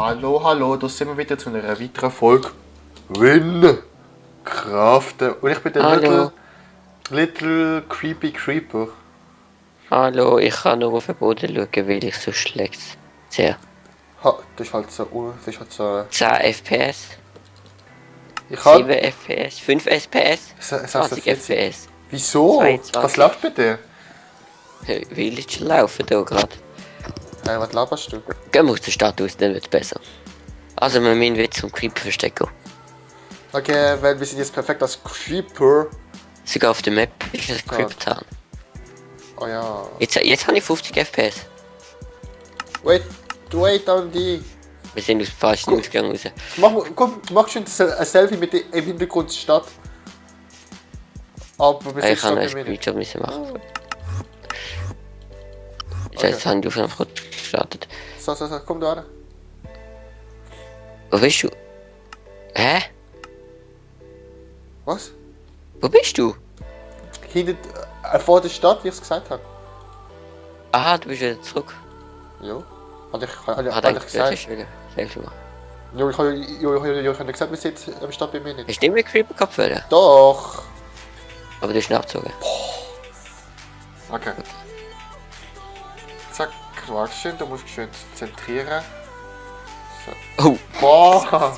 Hallo, hallo, da sind wir wieder zu einer weiteren Folge Win Craften. Und ich bin der Hallo. Little Creepy Creeper. Hallo, ich kann nur auf den Boden schauen, weil ich so schlecht sehr. Ha, das ist halt so, das ist halt so... 10 FPS, Ich 7 halt... FPS, 5 FPS, 20 FPS, Wieso? 22. Was läuft bei dir? Weil ich laufen hier gerade. Hey, was laberst du? Gehen wir aus der Stadt aus, dann wird's besser. Also wir müssen wieder zum Creeper verstecken. Okay, weil wir sind jetzt perfekt als Creeper. Sogar auf der Map ist ein Creeper Town. Oh ja. Jetzt habe ich 50 FPS. Wait on die. Wir sind aus dem falschen Ausgang raus. Mach schon ein Selfie mit dem im Hintergrund der Stadt. Aber wir sind Ich habe einen schon Screenshot müssen machen. Okay. Jetzt haben die auf gestartet. So, komm da rein. Wo bist du? Hä? Was? Wo bist du? Hinter, vor der Stadt, wie ich es gesagt habe. Aha, du bist wieder zurück. Ja. Hatte ich Gesagt. gesagt. Selfie machen. Ja, ich habe gesagt, wir sind am Start bei mir nicht. Hast du nicht mehr Creeper-Kopfhörer? Doch. Aber du hast ihn abgezogen. Okay. Zack, warte schön, du musst schön zentrieren. So. Oh! Boah!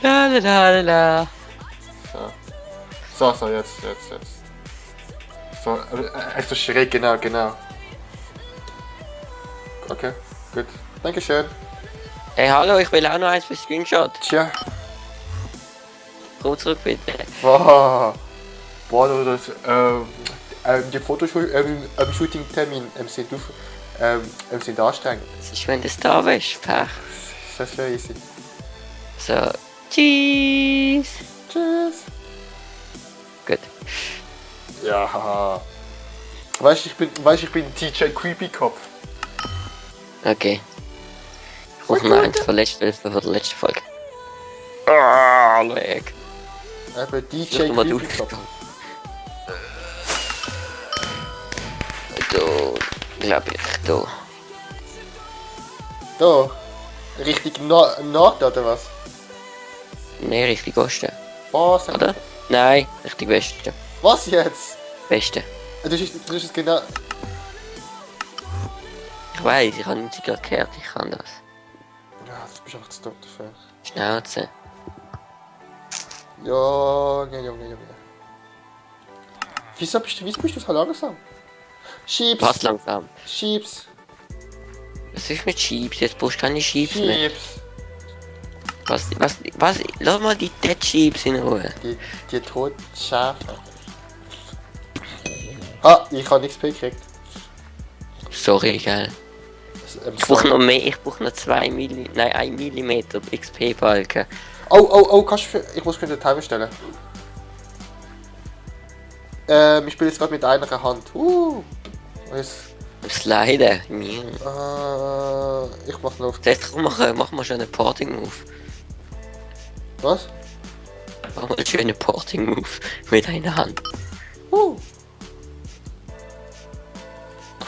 La la la la la. So, jetzt. So, echt so schräg, genau. Okay, gut. Dankeschön. Hey, hallo, ich will auch noch eins für Screenshot. Tja. Komm zurück bitte. Boah, das, die Fotoshooting-Termin sind anstrengend. Das ist, wenn du da bist. Pech. Das wäre easy. So. Tschüss. Tschüss. Gut. Ja, haha. Weißt du, ich bin DJ Creepy Kopf. Okay. Ich brauche noch eins von der letzten Folge. Ah, leg. Eben DJ Such mal du. Creepy Kopf. Da, glaube ich, da. Da. Richtig Nord oder was? Ne, richtig Osten. Was? Oder? Nein, richtig Westen. Was jetzt? Westen. Du hast es genau. Ich weiß, ich habe nicht gerade gehört, ich kann das. Ja, du bist einfach zu doof dafür. Schnauze. Junge. Wieso bist du so langsam? Sheeps. Was langsam? Sheeps. Was ist mit Sheeps? Jetzt brauchst du keine Sheeps mehr. Sheeps. Was? Lass mal die Dead Sheeps in Ruhe. Die toten Schafe. Ha, ich habe nichts gekriegt. Sorry, gell. Ich brauche noch mehr, ich brauche noch 2 mm, nein 1 mm XP-Balken. Oh, ich muss den Timer stellen. Ich spiele jetzt gerade mit einer Hand. Sliden. Ich mach noch. Das heißt, mach mal schon einen Porting-Move. Was? Mach mal einen schönen Porting-Move mit einer Hand.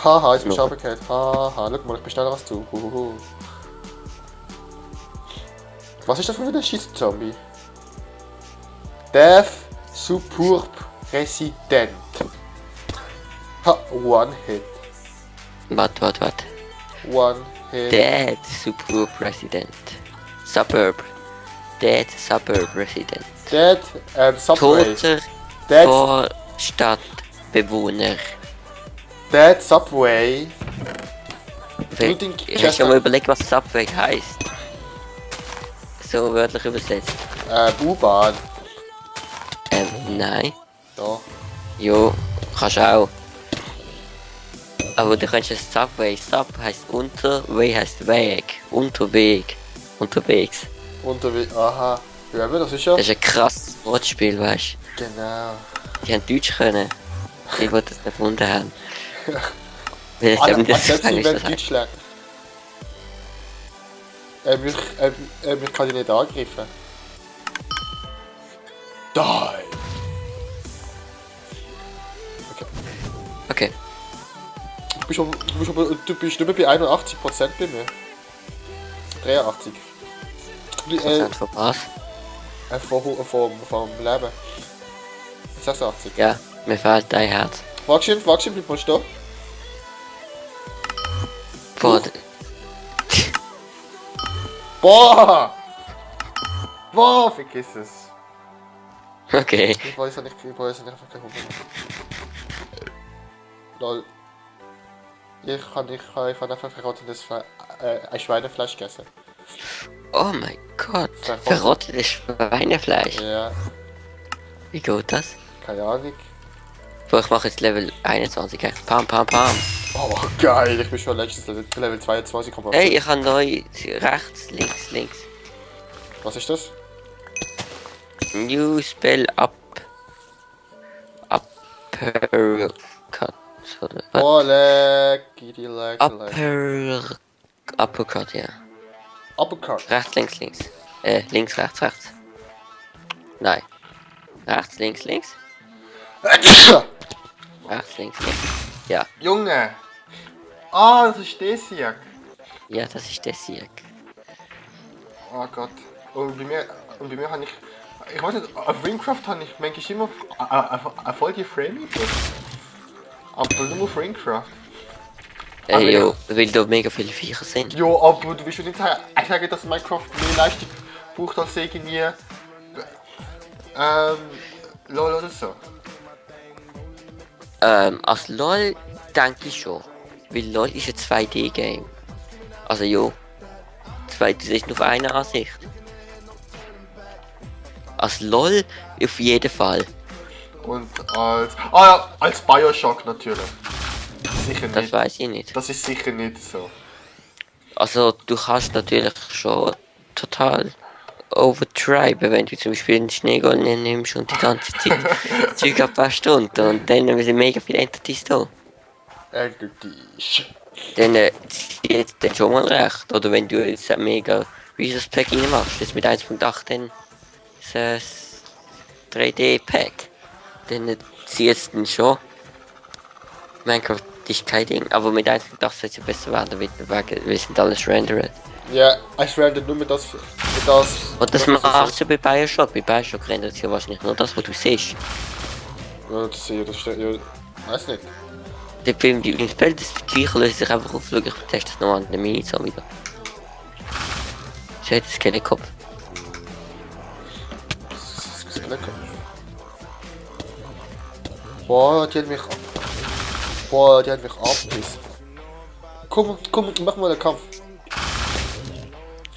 Haha, jetzt bin ich runtergefallen. Haha, guck mal, ich bin schneller als du. Was ist das für ein Schieß-Zombie? Death Superb Resident. Ha, One Hit. Warte. One Hit. Dead Suburb Resident. Suburb. Dead Suburb Resident. Dead Subway. Toter Dead Vorstadtbewohner. Dead Subway. Ich habe schon mal überlegt, was Subway heißt. So wörtlich übersetzt. U-Bahn. Nein. Doch. Jo, kannst auch. Aber du kannst es Subway. Sub heißt unter, Way heißt Weg. Unterwegs. Aha. Ja, das ist ja. Das ist ein krasses Wortspiel, weißt du? Genau. Die haben Deutsch können. Die das erfunden haben. Weil ich glaube, das ist Englisch das Deutsch lernen. Ich kann dich nicht angreifen. Die! Okay. Du bist nicht mehr bei 81% bei mir. 83. Prozent von was? Vom Leben. 86. Ja, mir fehlt ein Herz. Wachschimpf, bleib mal stehen. Boah, Boah! Boah, vergiss es. okay. Ich weiß nicht einfach kein Hunger. Lol. Ich kann einfach verrottetes ein Schweinefleisch gegessen. Oh mein Gott. Verrottet. Verrottetes Schweinefleisch. Ja, Wie geht das? keine Ahnung. Boah, ich mache jetzt Level 21. Pam, pam, pam. Oh, geil, ich bin schon letztes Level 22 komplett. Hey, ich habe neu rechts, links. Was ist das? New Spell up. Uppercut. Oder was? Oh, leck, Uppercut, ja. Uppercut. Rechts, links. Links, rechts. Nein. Rechts, links. Rechts, links. Ja. Junge! Ah, das ist das hier. Ja, das ist das hier. Oh Gott. Und bei mir habe ich weiß nicht, auf Minecraft habe ich manchmal immer voll die Frame aber nur auf Minecraft. Jo, weil da mega viele Viecher sind. Jo, aber du willst ja nicht sagen, dass Minecraft mehr Leistung braucht als irgendwie LOL oder so. Als LOL denke ich schon. Weil LOL ist ein 2D-Game. Also jo. 2D ist nur auf einer Ansicht. Als LOL auf jeden Fall. Und als. Ah ja, als Bioshock natürlich. Sicher Das nicht. weiß ich nicht. Das ist sicher nicht so. Also du kannst natürlich schon total overtriben, wenn du zum Beispiel einen Schneegollen nimmst und die ganze Zeit das Zeug ab ein paar Stunden und dann sind mega viele Entities da. Entities. Dann zieht das schon mal recht. Oder wenn du jetzt ein mega Resource Pack reinmachst, das mit 1.8 dann das 3D-Pack, dann zieht es dann schon. Minecraft ist kein Ding, aber mit 1.8 soll es ja besser werden, weil wir sind alles rendered. Ja, ich render nur mit das. Und das machst du bei Bioshock. Bei Bioshock rendert es ja wahrscheinlich nur das, was du siehst. Ja, das steht ja. Weiß nicht. Der Film, die im Spiel, das Viecher löst sich einfach auf. Schau, ich teste das nochmal an der Mini-Zone wieder. Sie hat das Skelett-Kopf. Das ist lecker. Boah, die hat mich abgebissen. Komm, mach mal den Kampf.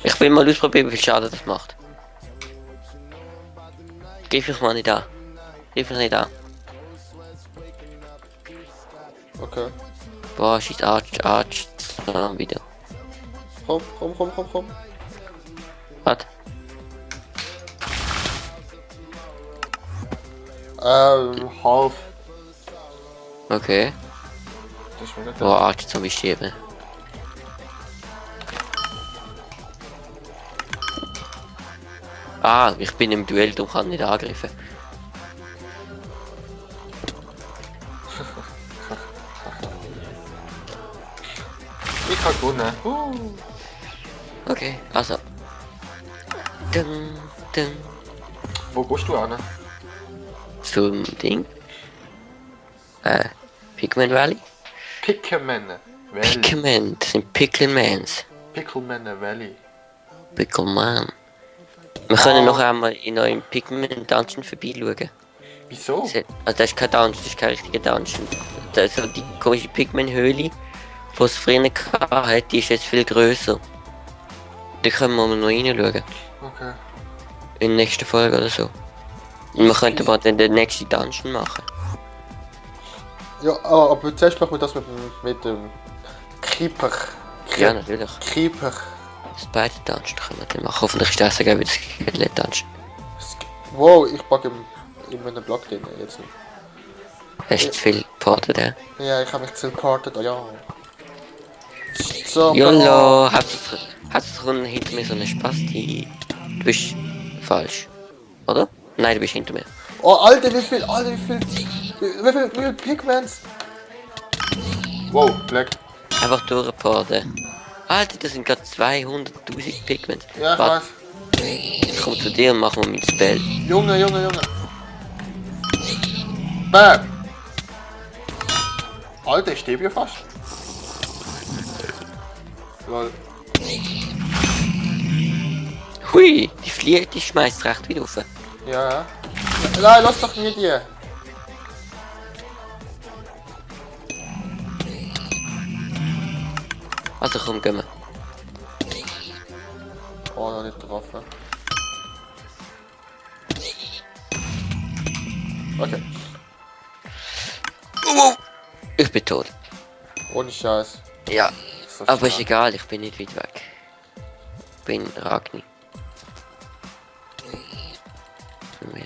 Ich will mal ausprobieren, wie viel Schaden das macht. Gib mich mal nicht an. Okay. Boah, scheiß Arch, wieder. Komm. Was? Half. Okay. Das ist mir nicht Boah, Arch Zombie sterben. Ah, ich bin im Duell, du kannst nicht angreifen. Ich kann gewonnen. Okay, also. Ding. Wo gehst du an? Zum Ding. Pigman Valley? Pickleman Valley. Pigman, das sind Picklemans. Pickleman Valley. Pickleman. Wir können noch einmal in eurem Pigman Dungeon vorbeischauen. Wieso? Also das ist kein Dungeon, das ist kein richtiger Dungeon. Das ist die komische Pigman-Höhle, die es früher hatte, die ist jetzt viel grösser. Da können wir mal noch reinschauen. Okay. In der nächsten Folge oder so. Und wir könnten mal dann den nächsten Dungeon machen. Ja, aber zuerst machen wir das mit dem Creeper. Ja, natürlich. Creeper. Das beide Dungeon können wir dann machen. Hoffentlich ist das sogar wie das Skelett Dungeon. Wow, ich packe in meinen Block drin jetzt nicht. Hast du zu viel geportet, ja? Ja, ich habe mich teleportet, oh ja. So, YOLO! Hast du hinter mir so eine Spasti? Du bist falsch. Oder? Nein, du bist hinter mir. Oh, Alter, wie viel Pigments? Wow, Black. Einfach durchporten. Alter, das sind gerade 200.000 Pigments. Ja, ich Warte, weiß. ich komm zu dir und mach mal mein Spell. Junge, Junge, Junge. Bam! Alter, ich stehe hier fast. Lol. Hui, die Fliege, die schmeißt recht wieder rauf. Ja. Nein, lass doch mir die. Also komm, gehen wir. Oh, noch nicht getroffen. Okay. Ich bin tot. Ohne Scheiß. Ja, So aber ist schnell. egal, ich bin nicht weit weg. Ich bin Ragni.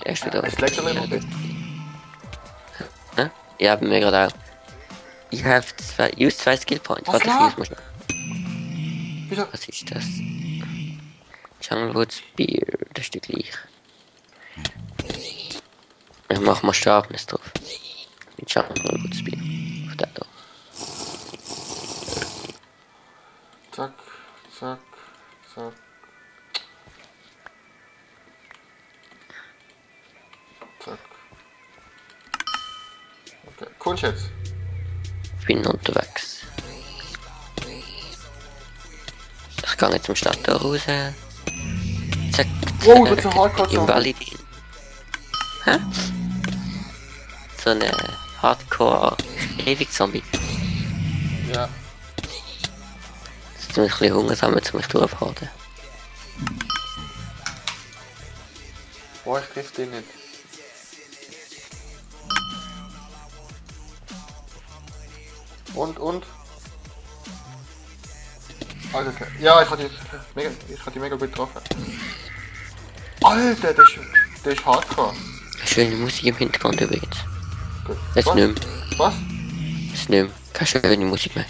Erst wieder. Es leckt schon immer. Hä? Ja, bei mir gerade auch. Ich habe zwei Skill Points. Was Warte, ich lag? muss mal. Wieso? Was ist das? Junglewood Spear, das ist die gleich. Ich mach mal Sharpness drauf. Mit Junglewood Spear. Auf der da. Zack, zack, zack. Zack. Okay, Kunst jetzt. Ich bin unterwegs. Ich gehe jetzt zum Stadttor raus. Zack. Wow, das ist ein Hardcore-Zombie. Invalidin. Hä? So eine Hardcore ewig Zombie. Ja. Jetzt muss ich ein bisschen Hunger sammeln, um mich durchzuhalten. Boah, ich triff den nicht. Und? Alter, ja, ich hatte die mega gut getroffen. Alter, der ist hardcore. Schöne Musik im Hintergrund übrigens. Gut. Jetzt Was? nicht mehr. Was? Jetzt nicht mehr. Keine schöne Musik mehr.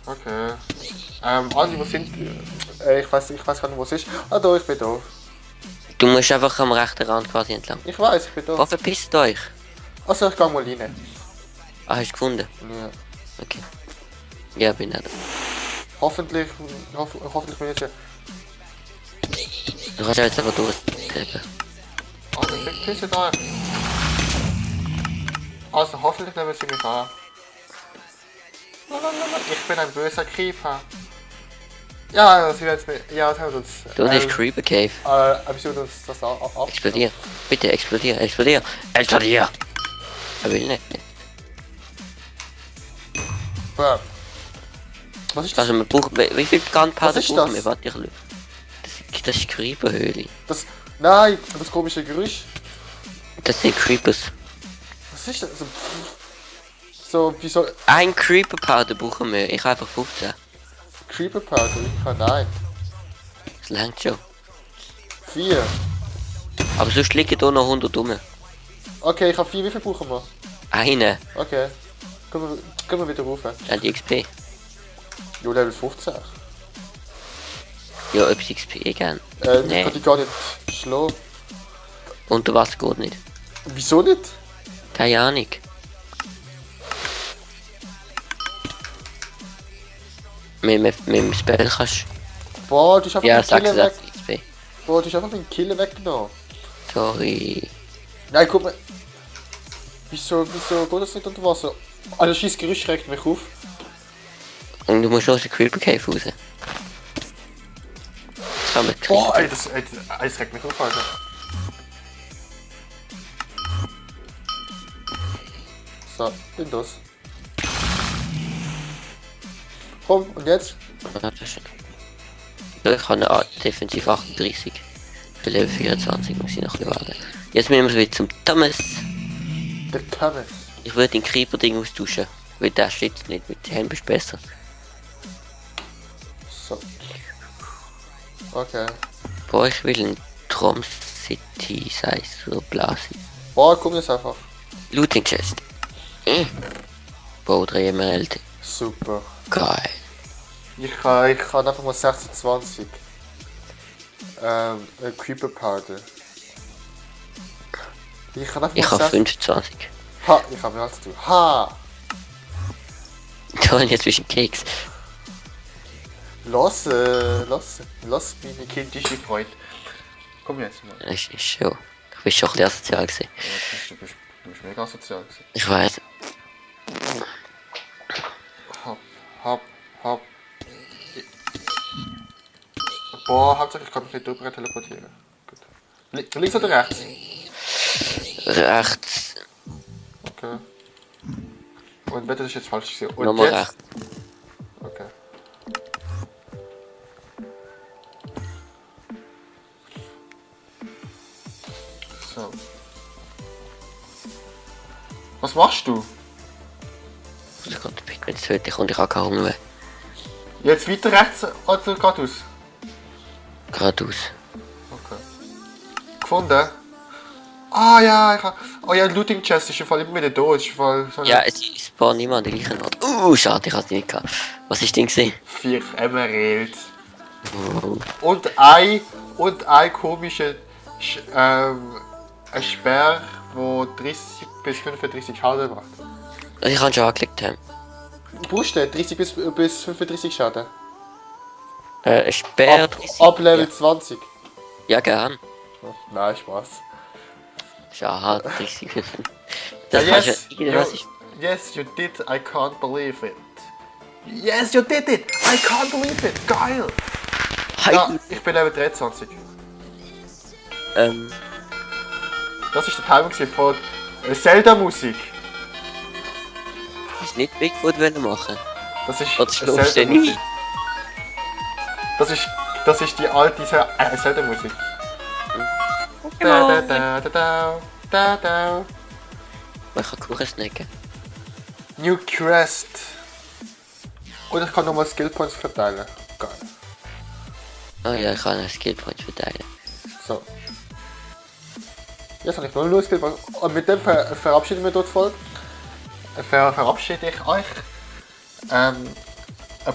Okay. Andi, wo sind... ich weiß gar nicht, wo es ist. Ah, da, ich bin da. Du musst einfach am rechten Rand quasi entlang. Ich weiß, ich bin da. Oh, verpisst euch! Also, ich geh mal rein. Ah, hast du gefunden? Ja. Okay. Ja, bin nicht. Hoffentlich bin ich jetzt... Du kannst ja jetzt einfach durchtreten. Alter, Pisse da. Also, hoffentlich nehmen sie mich an. Ich bin ein böser Creeper. Ja, sie werden es nicht... Ja, sie haben uns... Du nicht Creeper Cave. Aber sie werden uns das ab... Explodier. Bitte explodier, explodier. Explodier! Er will nicht. Bam. Was ist das? Also, wir brauchen. Wie viel Gunpowder Was ist brauchen das? wir? Warte, das ist Creeper-Höhle. Das... Nein, das komische Geräusch. Das sind Creepers. Was ist das? So, wieso... Ein Creeper-Powder brauchen wir. Ich habe einfach 15. Creeper Powder? Ich kann... Nein. Das langt schon. 4. Aber sonst liegen hier noch 100 rum. Okay, ich habe 4. Wie viel brauchen wir? Eine. Okay. Können wir wieder rufen. Dann die XP. Jo, Level 15. Ja, etwas XP gern. Ich Nee. kann die gar nicht schlagen. Unter Wasser geht nicht. Wieso nicht? Keine Ahnung. Mit dem Spell kannst Boah, du hast einfach ja, meinen Killer weg. 66 XP. Boah, du hast einfach meinen Killer weggenommen. Sorry. Nein, guck mal. Wieso geht das nicht unter Wasser? Also, scheiß Geräusch regt mich auf. Und du musst noch aus der Creeper Cave raus. Das kann man kriegen. Boah, ey, das regt mich auf, Alter. So, bin das. Komm, und jetzt? Ja, ich habe eine Art Defensiv 38. Für Level 24 muss ich noch ein bisschen warten. Jetzt müssen wir wieder zum Thomas. Der Thomas. Ich würde den Creeper-Ding austauschen. Weil der schützt nicht. Mit dem Helm ist besser. So. Okay. Boah, ich will ein Trom City Size oder Blasi. Boah, komm jetzt einfach. Looting Chest. Boah, 3 Emerald. Super. Geil. Ich kann einfach mal 26. Creeper Powder. Ich kann einfach Ich mal habe 6 25. Ha, ich habe mehr als du. Ha! Da habe ich jetzt zwischen Keks. Lass meine kindische Freude. Komm jetzt mal. Ist schon. Ich bin schon ein bisschen asozial gewesen. Ja, du bist mega sozial gewesen. Ich weiß. Hopp. Boah, hauptsächlich kann ich nicht drüber teleportieren. Gut. Links oder rechts? Rechts. Okay. Und bitte, das ist jetzt falsch gewesen. Und Nochmal jetzt? rechts. Okay. So. Was machst du? Ich kann den Pigment töten und ich habe keinen Hunger mehr. Jetzt weiter rechts oder geradeaus? Geradeaus. Okay. Gefunden? Ah ja, ich hab... Oh ja, Looting Chest ist im Fall immer wieder da. Ist im Fall so Ja, es spawnt immer an der gleichen Ort. Schade, ich hab's nicht gehabt. Was ist denn gesehen? 4 Emerald. Oh. Und ein komischer ein Speer, der 30 bis 35 Schaden macht. Ich kann schon angeklickt haben. Brauchst du den? 30 bis 35 Schaden? Ein Speer. Ab Level 20. Ja, gern. Oh, nein, Spaß. Schade, 30. Ja, Das kannst yes, du irgendwas ist. yes, you did. I can't believe it. Yes, you did it. I can't believe it. Geil. Ja, ich bin Level 23. Das ist der Timing von Zelda-Musik. Ist nicht Bigfoot wollen machen. Das ist Was schläfst du denn nie? Das ist die alte Zelda-Musik. Da, da, da, da, da, da. Ich kann Kuchen snacken. New Crest. Und ich kann nochmal Skill Points verteilen. Geil. Oh ja, ich kann einen Skillpoint verteilen. So. Jetzt habe ich nur Skill Points. Und mit dem verabschieden wir dort Folge. Verabschiede ich euch. Eine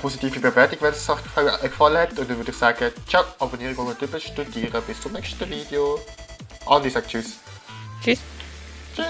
positive Bewertung, wenn es euch gefallen hat. Und dann würde ich sagen, ciao, abonnieren, und studieren. Bis zum nächsten Video. Andi sagt tschüss. Tschüss. Tschüss.